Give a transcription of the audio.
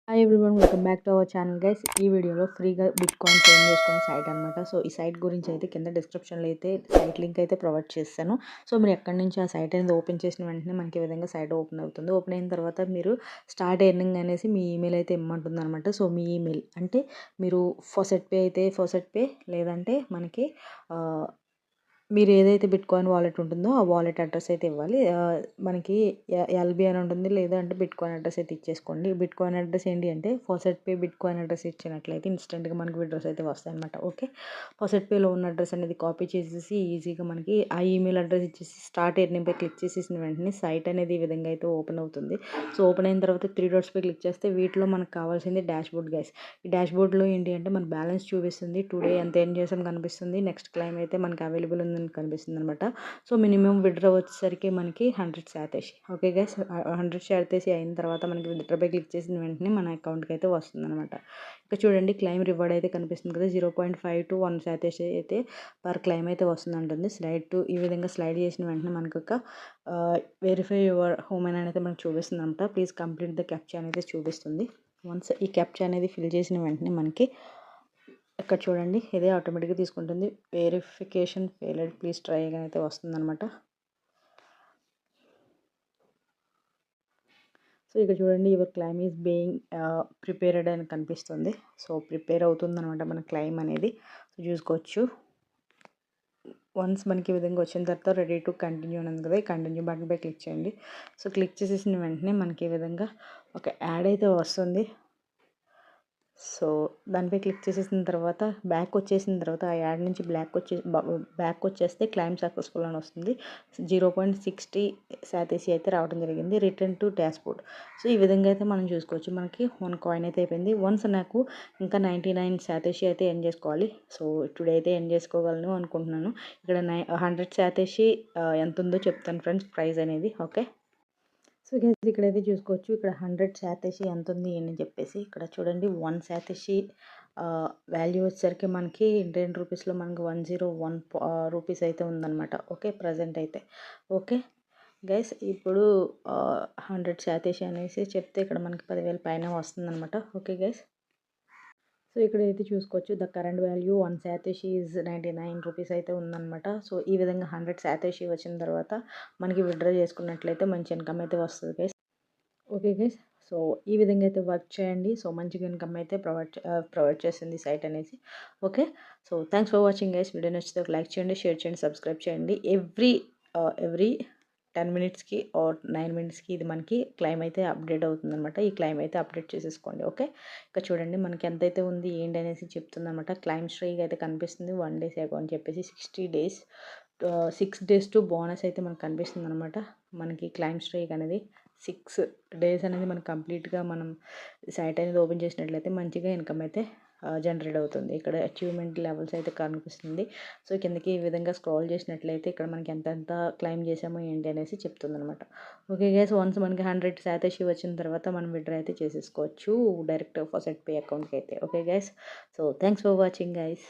Hi everyone, welcome back to our channel guys. ఈ వీడియోలో ఫ్రీగా బిట్‌కాయిన్ ఎర్న్ చేసుకునే సైట్ అనమాట. సో ఈ సైట్ గురించి అయితే కింద డిస్క్రిప్షన్లో అయితే సైట్ లింక్ అయితే ప్రొవైడ్ చేస్తాను. సో మీరు ఎక్కడి నుంచి ఆ సైట్ అనేది ఓపెన్ చేసిన వెంటనే మనకి ఈ విధంగా సైట్ ఓపెన్ అవుతుంది. ఓపెన్ అయిన తర్వాత మీరు స్టార్ట్ ఎర్నింగ్ అనేసి మీ ఈమెయిల్ అయితే ఇమ్మంటుంది అనమాట. సో మీ ఈమెయిల్ అంటే మీరు ఫాసెట్ పే అయితే ఫాసెట్ పే, లేదంటే మనకి మీరు ఏదైతే బిట్‌కాయిన్ వాలెట్ ఉంటుందో ఆ వాలెట్ అడ్రస్ అయితే ఇవ్వాలి. మనకి ఎల్‌బీ అని ఉంటుంది, లేదంటే బిట్‌కాయిన్ అడ్రస్ అయితే ఇచ్చేసుకోండి. బిట్‌కాయిన్ అడ్రస్ ఏంటి అంటే ఫాసెట్ పే బిట్‌కాయిన్ అడ్రస్ ఇచ్చినట్లయితే ఇన్స్టెంట్‌గా మనకి విత్‌డ్రాస్ అయితే వస్తాయన్నమాట. ఓకే. ఫాసెట్ పేలో ఉన్న అడ్రస్ అనేది కాపీ చేసేసి ఈజీగా మనకి ఆ ఈమెయిల్ అడ్రస్ ఇచ్చేసి స్టార్ట్ ఎర్నింగ్ పై క్లిక్ చేసేసిన వెంటనే సైట్ అనేది ఈ విధంగా అయితే ఓపెన్ అవుతుంది. సో ఓపెన్ అయిన తర్వాత 3 డాట్స్ పై క్లిక్ చేస్తే వీటిలో మనకు కావాల్సింది డాష్‌బోర్డ్ గైస్. ఈ డాష్‌బోర్డ్‌లో ఏంటి అంటే మన బ్యాలెన్స్ చూపిస్తుంది. టుడే ఎంత ఎర్న్ చేసాం కనిపిస్తుంది. నెక్స్ట్ క్లెయిమ్ అయితే మనకి అవైలబుల్ ఉందని కనిపిస్తుంది అనమాట. సో మినిమం విత్‌డ్రా వచ్చేసరికి మనకి 100 శాతేషి. ఓకే గైస్, 100 శాతేషి అయిన తర్వాత మనకి విత్‌డ్రా పై క్లిక్ చేసిన వెంటనే మన అకౌంట్కి అయితే వస్తుందన్నమాట. ఇక చూడండి, క్లెయిమ్ రివార్డ్ అయితే కనిపిస్తుంది కదా, 0.5 to 1 శాతేషి అయితే పర్ క్లెయిమ్ అయితే వస్తుందంటుంది. ఈ విధంగా స్లైడ్ చేసిన వెంటనే మనకు ఒక వెరిఫై యువర్ హ్యూమన్ అనేది మనకు చూపిస్తుంది అనమాట. ప్లీజ్ కంప్లీట్ ద క్యాప్చా అనేది చూపిస్తుంది. వన్స్ ఈ క్యాప్చా అనేది ఫిల్ చేసిన వెంటనే మనకి ఇక్కడ చూడండి, ఇదే ఆటోమేటిక్గా తీసుకుంటుంది. Verification failed, please try again అయితే వస్తుందన్నమాట. సో ఇక్కడ చూడండి, your claim is being prepared అని కనిపిస్తుంది. సో ప్రిపేర్ అవుతుందన్నమాట మన క్లైమ్ అనేది. సో చూసుకోవచ్చు. వన్స్ మనకి ఈ విధంగా వచ్చిన తర్వాత రెడీ టు కంటిన్యూ అని ఉంది కదా, ఈ కంటిన్యూ బటన్ పై క్లిక్ చేయండి. సో క్లిక్ చేసేసిన వెంటనే మనకి ఈ విధంగా ఒక యాడ్ అయితే వస్తుంది. సో దానిపై క్లిక్ చేసేసిన తర్వాత బ్యాక్ వచ్చేసిన తర్వాత ఆ యాడ్ నుంచి బ్యాక్ వచ్చేస్తే క్లైమ్ సక్సెస్ఫుల్ అని వస్తుంది. 0.60 శాతేషి అయితే రావడం జరిగింది. Return to dashboard. సో ఈ విధంగా అయితే మనం చూసుకోవచ్చు. మనకి 1 కాయిన్ అయితే అయిపోయింది. వన్స్ నాకు ఇంకా 99 శాతేషి అయితే ఎర్న్ చేసుకోవాలి. సో టుడే అయితే ఎర్న్ చేసుకోగలను అనుకుంటున్నాను. ఇక్కడ 100 శాతేషి ఎంత ఉందో చెప్తాను ఫ్రెండ్స్, ప్రైస్ అనేది. ఓకే. సో గైస్ ఇక్కడైతే చూసుకోవచ్చు, ఇక్కడ 100 శాతేషి ఎంత ఉంది అని చెప్పేసి. ఇక్కడ చూడండి, 1 శాతేషి వాల్యూ వచ్చేసరికి మనకి ఇండియన్ రూపీస్లో మనకి 101 రూపీస్ అయితే ఉందన్నమాట. ఓకే, ప్రజెంట్ అయితే. ఓకే గైస్, ఇప్పుడు 100 శాతేషి అనేసి చెప్తే ఇక్కడ మనకి 10,000 పైన వస్తుందన్నమాట. Okay guys. సో ఇక్కడైతే చూసుకోవచ్చు, the current value 1 satoshi is 99 rupees అయితే ఉందన్నమాట. సో ఈ విధంగా 100 శాతేషి వచ్చిన తర్వాత మనకి విత్‌డ్రా చేసుకున్నట్లయితే మంచి ఇన్కమ్ అయితే వస్తుంది గైస్. Okay guys. సో ఈ విధంగా అయితే వర్క్ చేయండి. సో మంచిగా ఇన్కమ్ అయితే ప్రొవైడ్ చేస్తుంది సైట్ అనేసి. Okay. So thanks for watching guys. Video నచ్చితే ఒక లైక్ చేయండి, షేర్ చేయండి, సబ్స్క్రైబ్ చేయండి. ఎవ్రీ 10 మినిట్స్కి ఆర్ 9 మినిట్స్కి ఇది మనకి క్లైమ్ అయితే అప్డేట్ అవుతుందన్నమాట. ఈ క్లైమ్ అయితే అప్డేట్ చేసేసుకోండి. ఓకే. ఇక్కడ చూడండి, మనకి ఎంతైతే ఉంది ఏంటి అనేసి చెప్తుందన్నమాట. క్లైమ్ స్ట్రీక్ అయితే కనిపిస్తుంది 1 డేస్ అగో అని చెప్పేసి. 60 డేస్ 6 డేస్ టు బోనస్ అయితే మనకు కనిపిస్తుంది అనమాట. మనకి క్లైమ్ స్ట్రైక్ అనేది 6 డేస్ అనేది మనకి కంప్లీట్గా మనం సైట్ అనేది ఓపెన్ చేసినట్లయితే మంచిగా ఇన్కమ్ అయితే జనరేట్ అవుతుంది. ఇక్కడ అచీవ్మెంట్ లెవెల్స్ అయితే కనిపిస్తుంది. సో కిందకి ఈ విధంగా స్క్రోల్ చేసినట్లయితే ఇక్కడ మనకి ఎంత క్లైమ్ చేసామో ఏంటి అనేసి చెప్తుంది అనమాట. ఓకే గైస్, వన్స్ మనకి 100 శాతేషి వచ్చిన తర్వాత మనం విత్‌డ్రా అయితే చేసేసుకోవచ్చు డైరెక్ట్ ఫాసెట్ పే అకౌంట్కి అయితే. Okay guys. So thanks for watching guys.